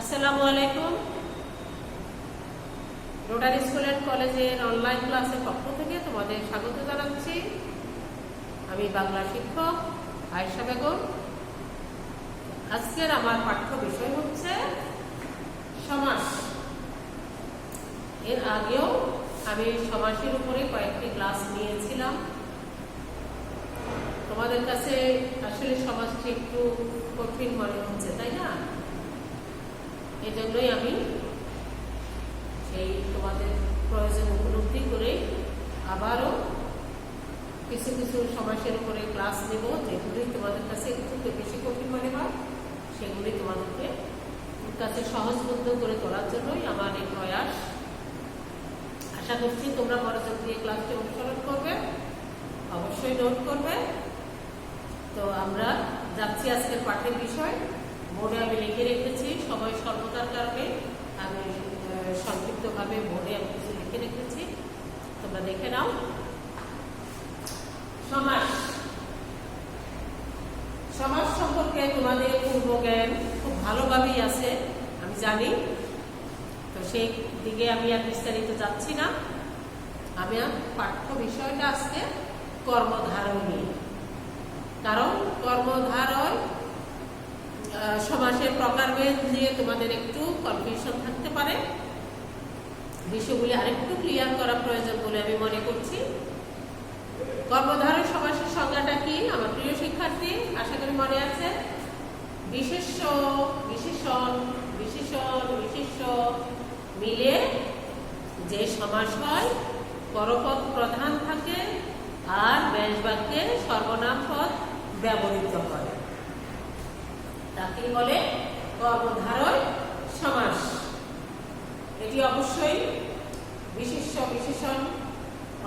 আসসালামু আলাইকুম। Rotary school and কলেজের অনলাইন ক্লাসের পক্ষ থেকে তোমাদের স্বাগত জানাচ্ছি। আমি বাংলা শিক্ষক আয়েশা বেগম। আজকের আমার পাঠ্য বিষয় হচ্ছে সমাস। এর আগেও আমি সমাসের উপরে কয়েকটি ক্লাস নিয়েছিলাম। তোমাদের কাছে আসলে সমাজটি একটু কঠিন মনে হচ্ছে, তাই না? এই জন্যই আমি সেই তোমাদের প্রয়োজন উপলব্ধি করে আবারও কিছু কিছু সমাসের উপরে ক্লাস নেব, যেগুলি তোমাদের কাছে একটু বেশি কঠিন মনে হয় সেগুলি তোমাদেরকে কাছে সহজবোধ্য করে তোলার জন্যই আমার এই প্রয়াস। আশা করছি তোমরা মনোযোগ দিয়ে ক্লাসটি অনুসরণ করবে, অবশ্যই নোট করবে। তো আমরা যাচ্ছি আজকের পাঠের বিষয়। বোর্ডে আমি লিখে রেখেছি, সময় স্বল্পতার কারণে আমি সংক্ষিপ্তভাবে বোর্ডে আমি কিছু লিখে রেখেছি, তোমরা দেখে নাও। সমাস। সমাস সম্পর্কে তোমাদের পূর্ব জ্ঞান খুব ভালোভাবেই আছে, আমি জানি। তো সেই দিকে আমি আর বিস্তারিত যাচ্ছি না। আমি পাঠ্য বিষয়টা আজকে কর্মধারয় নিয়ে, কারণ কর্মধারয় সমাসের প্রকারভেদ নিয়ে তোমাদের একটু কনফিউশন থাকতে পারে। বিষয়গুলি আরেকটু ক্লিয়ার করা প্রয়োজন বলে আমি মনে করছি। কর্মধারয় সমাসের সংজ্ঞাটা কি আমার প্রিয় শিক্ষার্থী? আশা করি মনে আছে। বিশেষ্য, বিশেষণ, বিশেষণ, বিশেষ্য মিলে যে সমাস হয়, পরপদ প্রধান থাকে আর ব্যাস বাক্যে সর্বনাম পদ ব্যবহৃত হয়, তাকে বলে কর্মধারয় সমাস। এটি অবশ্যই বিশেষ্য, বিশেষণ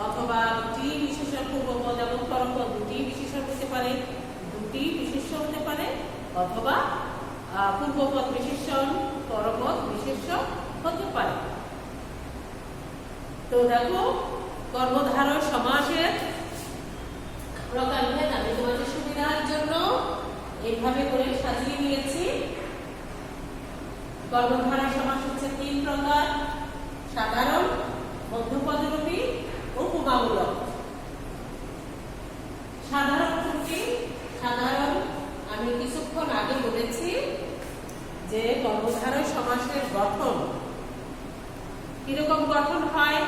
অথবা দুটি বিশেষণ, পূর্বপদ এবং পরপদ দুটি বিশেষণ হতে পারে, দুটি বিশেষ্য হতে পারে, অথবা পূর্বপদ বিশেষণ, পরপদ বিশেষ্য হতে পারে। তো দেখো, কর্মধারয় সমাসের প্রকারভেদ আমি তোমাদের সুবিধার জন্য এইভাবে করে সাজিয়ে নিয়েছি। কর্মধারয় সমাস হচ্ছে তিন প্রকার: সাধারণ, মধ্যপদরূপী, উপমামূলক। সাধারণ কোনটি? সাধারণ আমি কিছুক্ষণ আগে বলেছি যে কর্মধারয় সমাসের গঠন কিরকম গঠন হয়?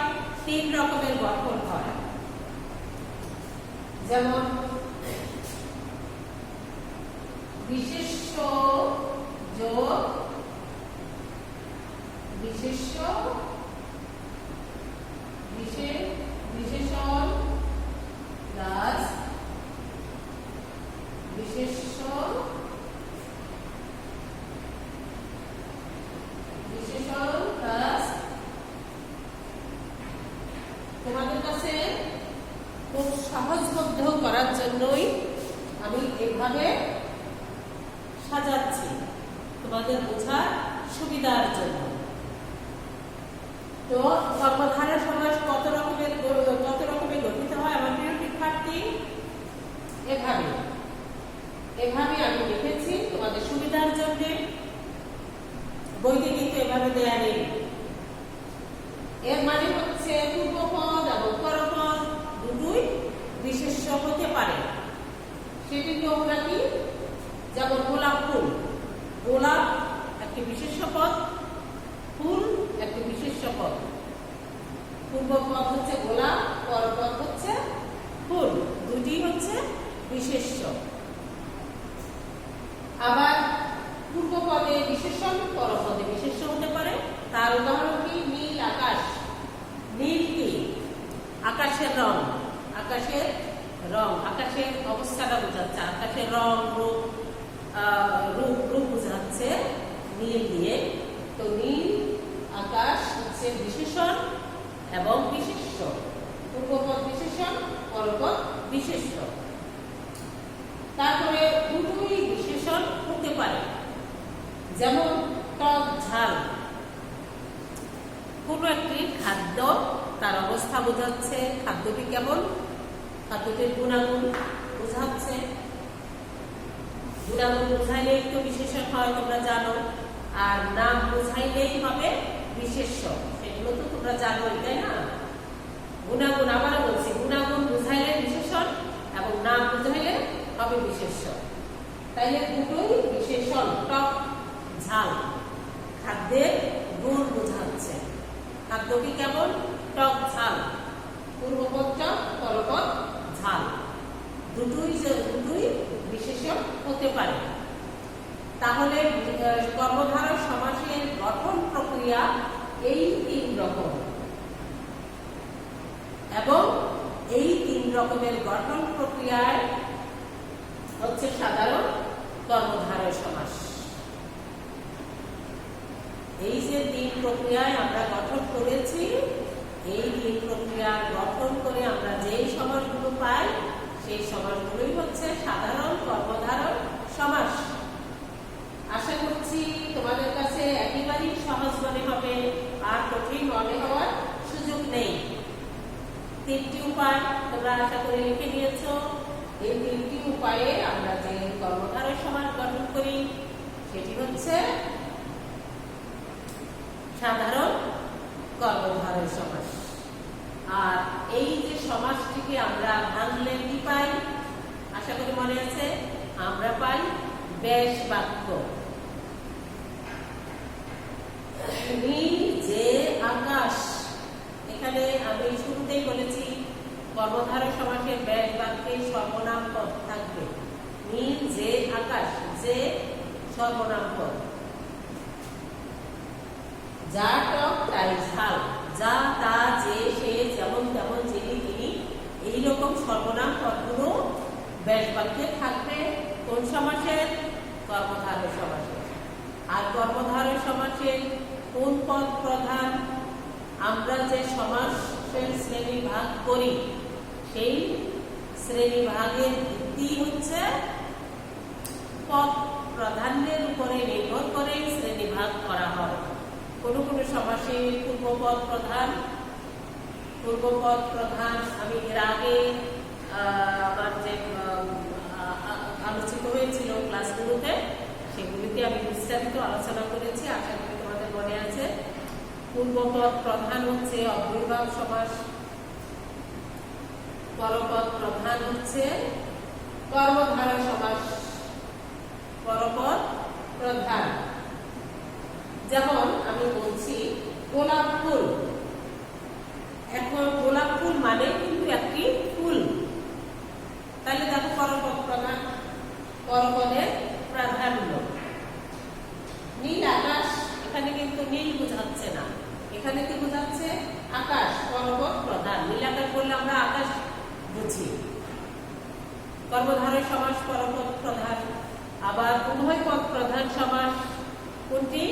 তিন রকমের গঠন হয়। যেমন বিশেষ্য যোগ বিশেষ্য, বিশেষণ প্লাস বিশেষ্য, বিশেষণ প্লাস। তোমাদের কাছে খুব সহজবোধ্য করার জন্যই আমি এইভাবে সাজাচ্ছি, তোমাদের বোঝার সুবিধার জন্য। তো কর্মধারয় সমাস কত রকমের গঠিত হয় আমার প্রিয় শিক্ষার্থী? এভাবে আমি লিখেছি তোমাদের সুবিধার জন্য। বইতে কিন্তু এভাবে দেয়া নেই। এর মানে হচ্ছে পূর্বপদ এবং পরপদ দুটোই বিশেষ্য হতে পারে। সেটি নিয়মটা কি? যেমন গোলাপ ফুল, গোলাপ একটি বিশেষ্য পদ, ফুল একটি বিশেষ্য পদ। পূর্বপদ হচ্ছে গোলাপ, পরপদ হচ্ছে ফুল, দুটি হচ্ছে বিশেষ্য। আবার পূর্বপদে বিশেষণ, পরপদে বিশেষ্য হতে পারে। তার উদাহরণ কি? নীল আকাশ। নীল কি? আকাশের রং, আকাশের রং, আকাশের অবস্থাটা বোঝাচ্ছে, আকাশের রং, রূপ বোঝাচ্ছে নীল দিয়ে। তো নীল আকাশ হচ্ছে বিশেষণ এবং বিশেষ্য। পূর্বপদ বিশেষণ, পরপদ বিশেষ্য। তারপরে দুটোই বিশেষণ হতে পারে। যেমন টক ঝাল, কোন একটি খাদ্য তার অবস্থা বোঝাচ্ছে, খাদ্যটি কেমন, খাদ্যটির গুণাগুণ বোঝাচ্ছে। গুণাগুণ বোঝাইলে একটু বিশেষণ হয়, তোমরা জানো। আর নাম বুঝাইলেই হবে বিশেষ্য। সেগুলো তো তোমরা জানোই, তাই না? গুণাগুণ, আবারও বলছি, গুণাগুণ বুঝাইলে বিশেষণ এবং নাম বুঝাইলে হবে বিশেষ্য। তাইলে দুটোই বিশেষণ। টক ঝাল খাদ্যের গুণ বোঝাচ্ছে। খাদ্যটি কেমন? টক ঝাল। পূর্বপদ টক, পরপদ ঝাল, দুটোই বিশেষণ হতে পারে। তাহলে কর্মধারয় সমাসের গঠন প্রক্রিয়া এই 3 রকম, এবং এই 3 রকমের গঠন প্রক্রিয়ায় হচ্ছে সাধারণ কর্মধারয় সমাস। এই যে 3 প্রক্রিয়ায় আমরা গঠন করেছি, এই 3 প্রক্রিয়া গঠন করে আমরা যেই সমাসগুলো পাই সেই সমাসগুলোই হচ্ছে সাধারণ কর্মধারয় সমাস। আশা করছি তোমাদের কাছে একেবারেই সহজ মনে হবে, আর কঠিন মনে হওয়ার সুযোগ নেই। 3টি উপায় তোমরা আশা করে লিখে নিয়েছো। এই 3টি উপায়ে আমরা যে কর্মধারয় সমাস গঠন করি সেটি হচ্ছে সাধারণ কর্মধারয় সমাস। আর এই যে সমাসটিকে আমরা ভাঙলে কি পাই? আশা করি মনে আছে, আমরা পাই ব্যাস বাক্য। নীল যে আকাশ, এখানে আমি শুরুতেই বলেছি কর্মধারয় সমাসের ব্যাস বাক্যে সর্বনাম পদ থাকবে। নীল যে আকাশ, যে সর্বনাম পদ। যা টক তাই ঝাল, যা তা যে সে যেমন তেমন যিনি তিনি, এইরকম সর্বনাম পদগুলো ব্যাস বাক্যে থাকবে। কোন সমাসের? কর্মধারয় সমাসের। আর কর্মধারয় সমাসের কোন পদ প্রধান? আমরা যে সমাসের শ্রেণী ভাগ করি সেই শ্রেণী ভাগের ভিত্তি হচ্ছে পদ প্রাধান্যের উপরে নির্ভর করে শ্রেণী ভাগ করা হয়। কোন কোন সমাসে পূর্বপদ প্রধান। পূর্বপদ প্রধান আমি এর আগে আমার যে আলোচিত হয়েছিল ক্লাসগুলোতে, সেগুলিতে আমি বিস্তারিত আলোচনা করেছি, আশা করি তোমাদের মনে আছে। পূর্বপদ প্রধান হচ্ছে অব্যয়ভাব সমাস, পরপদ প্রধান হচ্ছে কর্মধারয় সমাস। পরপদ প্রধান, যেমন আমি বলছি গোলাপ ফুল। এখন গোলাপ ফুল মানে কিন্তু একটি ফুল, তাহলে দেখো পরপদ প্রধান, পরপদের প্রাধান্য। নীল আকাশ, এখানে কিন্তু নীল বোঝাচ্ছে না, এখানে কি বোঝাচ্ছে? আকাশ। পরপদ প্রধান, নীল আকাশ বললে আমরা আকাশ বুঝি। কর্মধারয় সমাস পরপদ প্রধান। আবার উভয় পদ প্রধান সমাস কোনটি?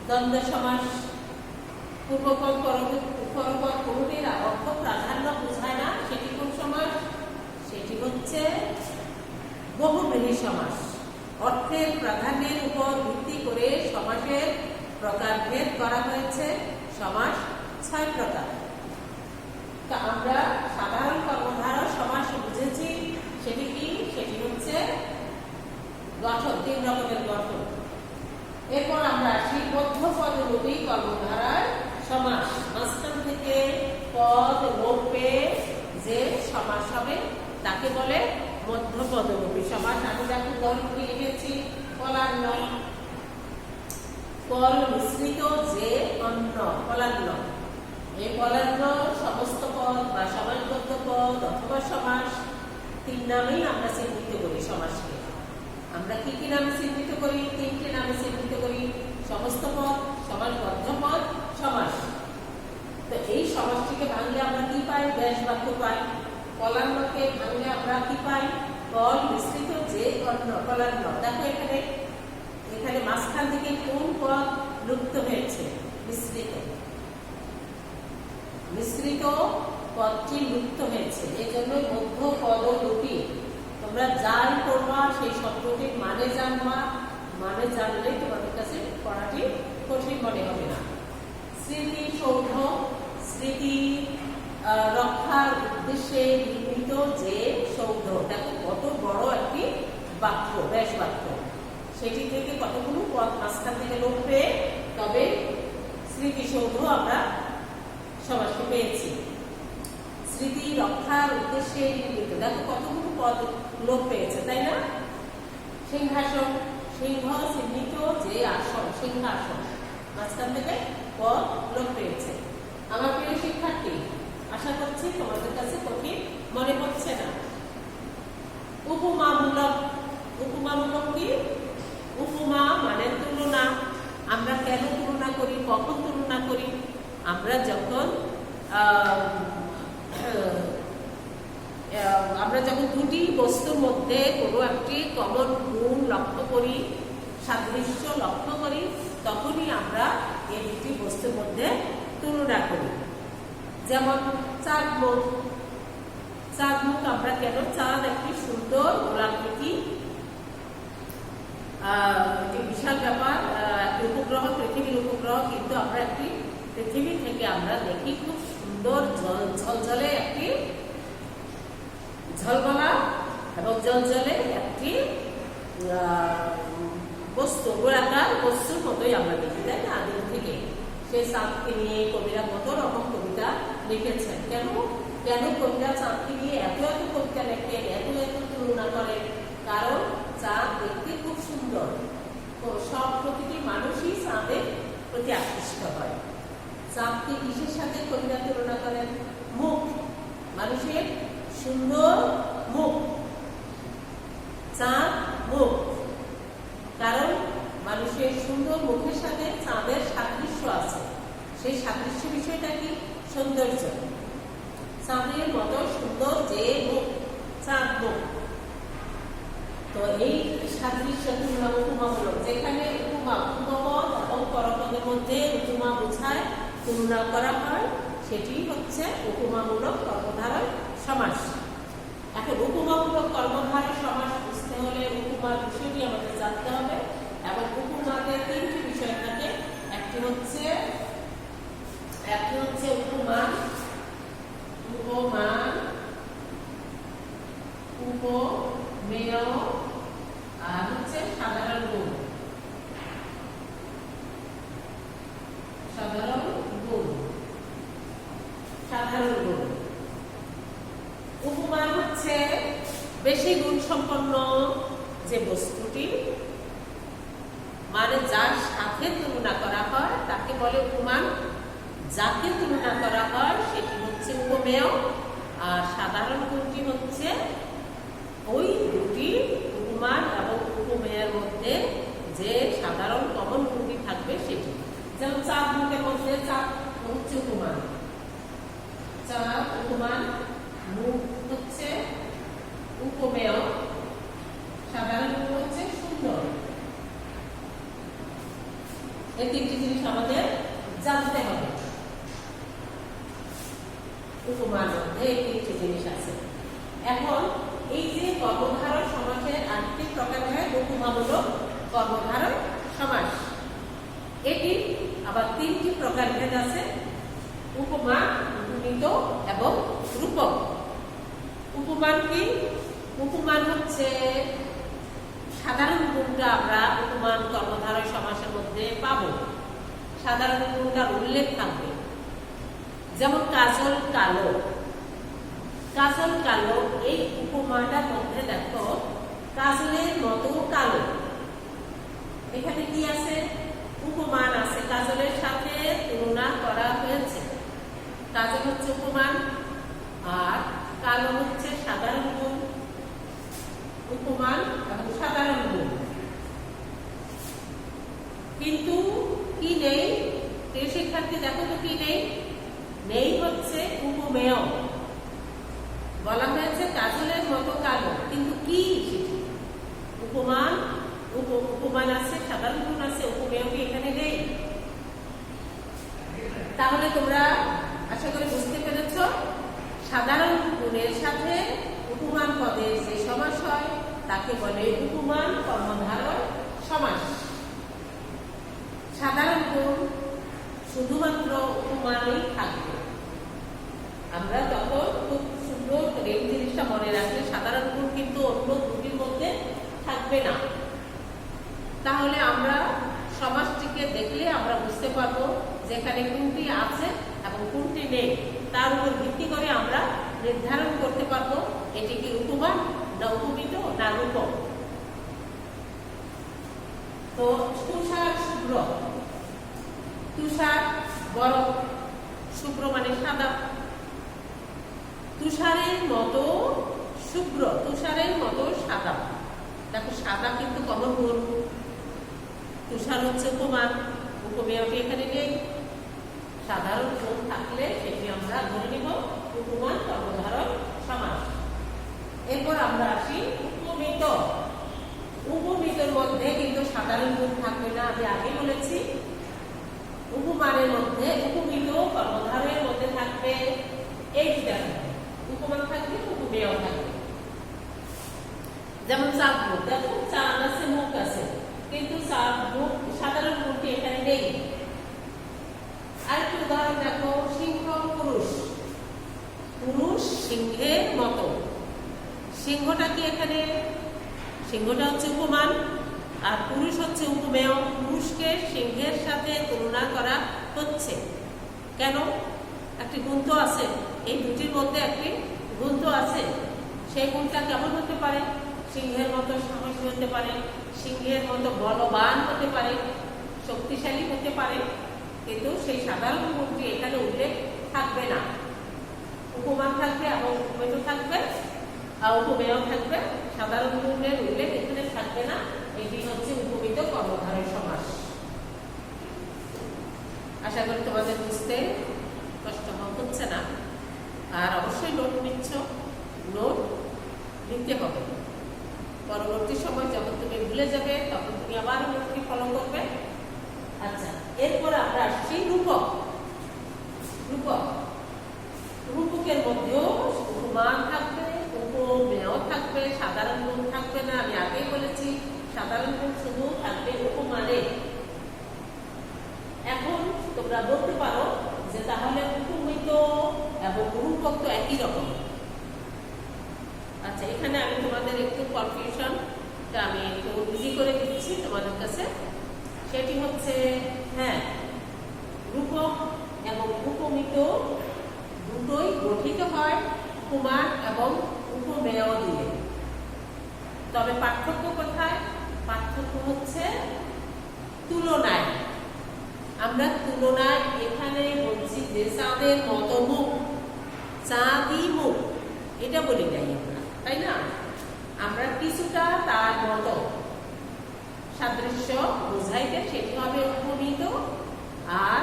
দ্বন্দ্ব সমাস। পূর্বপদ পরপদ কোনটির অর্থ প্রাধান্য বোঝায় না, সেটি কোন সমাস? সেটি হচ্ছে বহুব্রীহি সমাস। অর্থের প্রাধান্যের উপর ভিত্তি করে সমাসের প্রকারভেদ করা হয়েছে। সমাস 6 প্রকার। তা আমরা সাধারণ কর্মধারয় সমাস বুঝেছি, সেটি কি? সেটি হচ্ছে গঠন, 3 রকমের গঠন। এরপর আমরা আসি মধ্যপদলোপী কর্মধারয় সমাস। মাঝখান থেকে পদ লোপ পেয়ে যে সমাস হবে তাকে বলে মধ্যপদলোপী সমাস। আমি দেখো উদাহরণ লিখেছি, পলান্ন। পল মিশ্রিত যে অন্ন, পলান্ন। এই পলান্ন সমস্ত পদ বা সমাসবদ্ধ পদ অথবা সমাস 3 নামেই আমরা চিহ্নিত করি সমাসকে। আমরা কি কি নামে চিহ্নিত করি? 3টে নামে চিহ্নিত করি, সমস্ত পদ, সমাসবদ্ধ পদ, সমাস। তো এই সমাসটিকে ভাঙলে আমরা কি পাই? ব্যাস বাক্য পাই। পলান্নকে ভাঙলে আমরা কি পাই? পল মিশ্রিত যে অন্ন, পলান্ন। দেখো এখানে মাঝখান থেকে কোন পদ লুপ্ত হয়েছে? মিশ্রিত। মিশ্রিত পদটি লুপ্ত হয়েছে, এই জন্য মধ্যপদলোপী। তোমরা যাই পড়বা সেই শব্দটির মানে জানবা, মানে জানলে তোমাদের কাছে পড়াটি কঠিন মনে হবে না। স্মৃতিসৌধ, স্মৃতি রক্ষার উদ্দেশ্যে নির্মিত যে সৌধ। দেখো কত বড় একটি বাক্য, ব্যাস বাক্য। সেটি থেকে কতগুলো পদ মাঝখান থেকে লোপ পেয়ে তবে স্মৃতিসৌধ আমরা সমাজকে পেয়েছি। স্মৃতি রক্ষার উদ্দেশ্যে নির্মিত, দেখো কতগুলো পদ লোপ পেয়েছে, তাই না? সিংহাসন, সিংহ চিহ্নিত যে আসন, সিংহাসন, মাঝখান থেকে পদ লোপ পেয়েছে। আমার প্রিয় শিক্ষার্থী, আশা করছি তোমাদের কাছে কঠিন মনে হচ্ছে না। উপমামূলক, উপমামূলক কি? উপমা মানে তুলনা। আমরা কেন তুলনা করি, কখন তুলনা করি? আমরা যখন দুটি বস্তুর মধ্যে কোনো একটি কমন গুণ লক্ষ্য করি, সাদৃশ্য লক্ষ্য করি, তখনই আমরা এই দুটি বস্তুর মধ্যে তুলনা করি। যেমন চাঁদ মুখ, চাঁদ মুখ আমরা কেন? চাঁদ একটি সুন্দর গোলাকৃতি, একটি বিশাল ব্যাপার, উপগ্রহ, পৃথিবীর উপগ্রহ, কিন্তু আমরা একটি পৃথিবী থেকে আমরা দেখি খুব সুন্দর ঝলঝলে একটি ঝলমলা এবং জলজলে একটি বস্তু, গোলাকার বস্তুর মতোই আমরা দেখি, তাই না? আদিম থেকে সেই চাঁদকে নিয়ে কবিরা কত রকম কবিতা লিখেছেন। কেন কেন কবিরা চাঁদকে নিয়ে এত এত কবিতা লেখেন, এত এত তুলনা করেন? কারণ চাঁদ দেখতে খুব সুন্দর, সব প্রতিটি মানুষই চাঁদের প্রতি আকৃষ্ট হয়। চাঁদকে কিসের সাথে কবিরা তুলনা করেন? মুখ, মানুষের সুন্দর মুখ, চাঁদ মুখ, কারণ মানুষের সুন্দর মুখের সাথে চাঁদের সাদৃশ্য আছে। সেই সাদৃশ্য বিষয়টা কি? সৌন্দর্য। চাঁদের মতো সুন্দর যে মুখ, চাঁদ মুখ। তো এই সাদৃশ্য তুলনা উপমামূলক, যেখানে উপমা, উপপদ এবং পরপদের মধ্যে উপমা বোঝায় তুলনা করা হয়, সেটি হচ্ছে উপমামূলক কর্মধারয় সমাস। এখন উপমামূলক কর্মধারয় সমাস বুঝতে হলে উপমার বিষয়টি আমাদের জানতে হবে, এবং উপমাতে তিনটি বিষয় থাকে। একটি হচ্ছে উপমান, উপমান, উপমেয়, আর হচ্ছে সাধারণ গুণ। সাধারণ গুণ, সাধারণ গুণ। উপমান হচ্ছে বেশি গুণ সম্পন্ন যে বস্তুটি, মানে যার সাথে তুলনা করা হয় তাকে বলে উপমান। যাকে তুলনা করা হয় সেটি হচ্ছে উপমেয়। আর সাধারণ গুণটি হচ্ছে ওই দুটি উপমান এবং উপমেয়ের মধ্যে যে সাধারণ কমন গুণটি থাকবে সেটি। যেমন চাঁদ মুখের মধ্যে চাঁদ হচ্ছে উপমান, চাঁদ উপমান, মুখ হচ্ছে উপমেয়, সাধারণ গুণ হচ্ছে সুন্দর। এই তিনটি জিনিস আমাদের জানতে হবে। উপমার মধ্যে এই তিনটি জিনিস আছে। এখন এই যে কর্মধারয় সমাসের আরেকটি প্রকার হয় উপমামূলক কর্মধারয় সমাস। এটি আবার তিনটি প্রকার ভেদ আছে: উপমা, উপমিত এবং রূপক। উপমান কি? উপমান হচ্ছে সাধারণ গুণটা আমরা উপমান কর্মধারয় সমাসের মধ্যে পাবো, সাধারণ গুণটার উল্লেখ থাকবে। যেমন কাজল কালো, কাজল কালো, এই উপমাটার মধ্যে দেখো কাজলের মতো কালো। এখানে কি আছে? উপমান আছে, কাজলের সাথে তুলনা করা হয়েছে। কাজল হচ্ছে উপমান, আর কালো হচ্ছে সাধারণ গুণ। উপমান এবং সাধারণ গুণ, কিন্তু কি নেই? প্রিয় শিক্ষার্থী দেখো তো কি নেই? নেই হচ্ছে উপমেয়। বলা হয়েছে কাজলের মতো কালো, কিন্তু কি সেটি? উপমান, উপমান আছে, সাধারণ গুণ আছে, উপমেয় কি এখানে নেই? তাহলে তোমরা আশা করি বুঝতে পেরেছ, সাধারণ গুণের সাথে উপমান পদের যে সমাস হয় তাকে বলে উপমান কর্মধারয় সমাস। সাধারণ গুণ শুধুমাত্র উপমানেই থাকবে। আমরা তখন খুব সুন্দর করে এই জিনিসটা মনে রাখলে সাধারণ গুণ কিন্তু অন্য দুটির মধ্যে থাকবে না। তাহলে আমরা সমাজটিকে দেখলে আমরা বুঝতে পারবো যেখানে কোনটি আছে এবং কোনটি নেই। তার উপর ভিত্তি করে আমরা নির্ধারণ করতে পারবো এটি কি উপমান না উপমিত না রূপক। তো তুষার শুভ্র, তুষার বরফ, শুভ্র মানে সাদা, তুষারের মতো শুভ্র, তুষারের মতো সাদা। দেখো সাদা কিন্তু কমন গুণ, তুষার হচ্ছে উপমান, উপমেয়টি এখানে নেই। সাধারণ গুণ থাকলে সেটি আমরা ধরে নিব উপমান কর্মধারয় সমাস। এরপর আমরা আসি উপমিত। উপমিতর মধ্যে কিন্তু সাধারণ গুণ থাকবে না, আমি আগে বলেছি। উপমানের মধ্যে উপমিত কর্মধারয়ের মধ্যে থাকবে এই দুটা থাকবে, উপমান থাকবে উপমেয় থাকবে। যেমন চাঁদ মুখ, দেখো চাঁদ আছে মুখ আছে, কিন্তু চাঁদ মুখ সাধারণ গুণটি এখানে নেই। আরেকটি উদাহরণ দেখো, সিংহ পুরুষ, পুরুষ সিংহের মতো। সিংহটা কি এখানে, সিংহটা হচ্ছে উপমান আর পুরুষ হচ্ছে উপমেয়। পুরুষকে সিংহের সাথে তুলনা করা হচ্ছে কেন? একটি গুণ তো আছে, এই দুটির মধ্যে একটি গুণ তো আছে। সেই গুণটা কেমন হতে পারে? সিংহের মতো সাহসী হতে পারে, সিংহের মতো বলবান হতে পারে, শক্তিশালী হতে পারে। কিন্তু সেই সাধারণ গুণটি এখানে উল্লেখ থাকবে না। উপমান থাকবে এবং উপমিত থাকবে আর উপমেয় থাকবে, সাধারণ গুণের উল্লেখ এখানে থাকবে না। এটি হচ্ছে উপমিত কর্মধারয় সমাস। আশা করি তোমাদের বুঝতে কষ্ট হচ্ছে না। আর অবশ্যই নোট নিচ্ছ, নোট নিতে হবে। পরবর্তী সময় যখন তুমি ভুলে যাবে তখন তুমি আবার নোটটি ফলো করবে। আচ্ছা, এরপর আমরা আসছি রূপক। রূপক, রূপকের মধ্যেও উপমান থাকবে, উপমেয় থাকবে, সাধারণ গুণ থাকবে না। আমি আগেই বলেছি সাধারণ গুণ শুধু থাকবে উপমানে। এখন তোমরা বলতে পারো যে তাহলে উপমিত এবং রূপক তো একই রকম। আচ্ছা, এখানে আমি তোমাদের একটু কনফিউশনটা আমি একটু ইজি করে দিচ্ছি তোমাদের কাছে। সেটি হচ্ছে, হ্যাঁ, রূপক এবং উপমিত দুটোই গঠিত হয় উপমান এবং উপমেয় দিয়ে। তবে পার্থক্য কোথায়? পার্থক্য হচ্ছে তুলনায়। আমরা তুলনায় এখানে বলছি যে চাঁদের মতো মুখ, চাঁদই মুখ, এটা বলি নাই আমরা, তাই না? আমরা কিছুটা তার মতো সাদৃশ্য বোঝাইতে সেটি হবে উপমিত, আর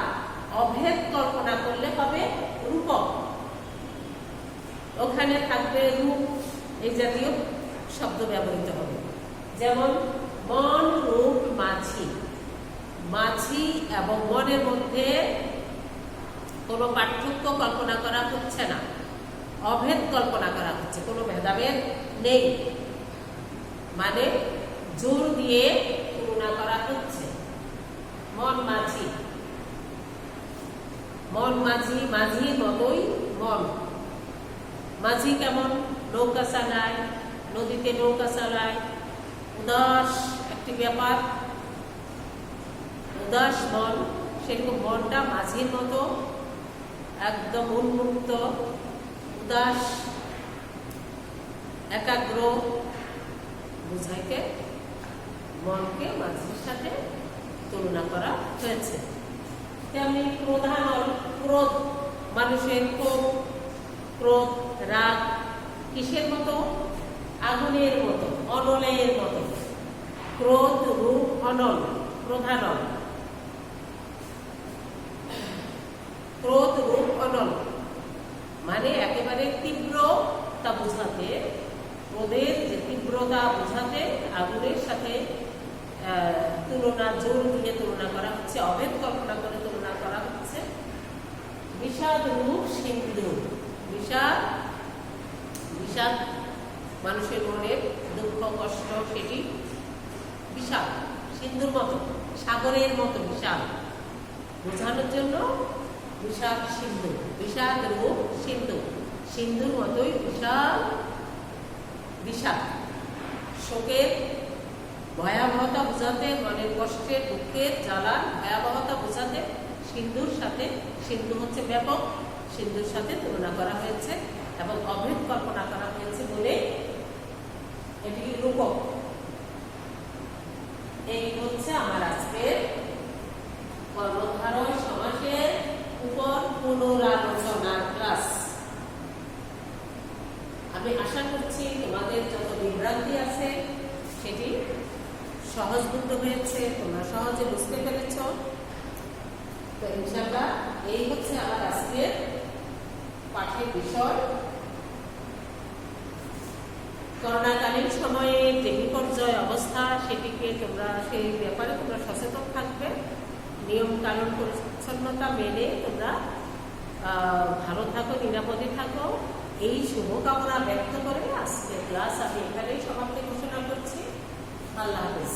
অভেদ কল্পনা করলে হবে রূপক। ওখানে থাকবে রূপ, এই জাতীয় শব্দ ব্যবহৃত হবে। যেমন মন রূপ মাঝি, মাঝি এবং মনের মধ্যে কোনো পার্থক্য কল্পনা করা হচ্ছে না, অভেদ কল্পনা করা হচ্ছে, কোনো ভেদাভেদ নেই। মানে জোর দিয়ে তুলনা করা হচ্ছে। মন মাঝি, মন মাঝি, মাঝির মতোই মন। মাঝি কেমন? নৌকা চালায়, নদীতে নৌকা চালায়, উদাস একটি ব্যাপার, উদাস মন। সেরকম মনটা মাঝির মতো একদম উন্মুক্ত, উদাস, একাগ্র বুঝাইতে মনকে মাঝির সাথে তুলনা করা হয়েছে। তেমনি ক্রোধানল, ক্রোধ, মানুষের ক্ষোভ, ক্রোধ, রাগ কিসের মতো? আগুনের মতো, অনলের মতো। ক্রোধ রূপ অনল, ক্রোধানল। ক্রোধ রূপ অনল মানে একেবারে তীব্রতা বোঝাতে, ক্রোধের যে তীব্রতা বোঝাতে আগুনের সাথে তুলনা, জোর দিয়ে তুলনা করা হচ্ছে, অভেদ কল্পনা করে তুলনা করা হচ্ছে। বিষাদ রূপ সিন্ধু, বিষাদ, বিষাদ মানুষের মনের দুঃখ কষ্ট, সেটি বিষাদ, সিন্ধুর মতো, সাগরের মতো বিশাল বোঝানোর জন্য বিষাদ সিন্ধু। বিষাদ রূপ সিন্ধু, সিন্ধুর মতোই বিশাল, বিষাদ, শোকের ভয়াবহতা বোঝাতে, মনের কষ্টের, দুঃখের, জ্বালার ভয়াবহতা বোঝাতে সিন্ধুর সাথে, সিন্ধু হচ্ছে ব্যাপক, সিন্ধুর সাথে তুলনা করা হয়েছে এবং অভেদ কল্পনা করা হয়েছে বলে এটি রূপক। এই হচ্ছে আমার আজকের কর্মধারয় সমাসের উপর পুনরালোচনার ক্লাস। আমি আশা করছি তোমাদের যত বিভ্রান্তি আছে সেটি সহজবোধ্য হয়েছে, তোমরা সহজে বুঝতে পেরেছ। তো ইনশাআল্লাহ এই হচ্ছে আমার আজকের পাঠের বিষয়। করোনাকালীন সময়ে যে বিপর্যয় অবস্থা, সেটিকে তোমরা সেই ব্যাপারে তোমরা সচেতন থাকবে, নিয়ম কানুন পরিচ্ছন্নতা মেনে তোমরা ভালো থাকো, নিরাপদে থাকো, এই শুভকামনা ব্যক্ত করে আজকের ক্লাস আমি এখানেই সমাপ্তি ঘোষণা করছি। আল্লাহ হাফেজ।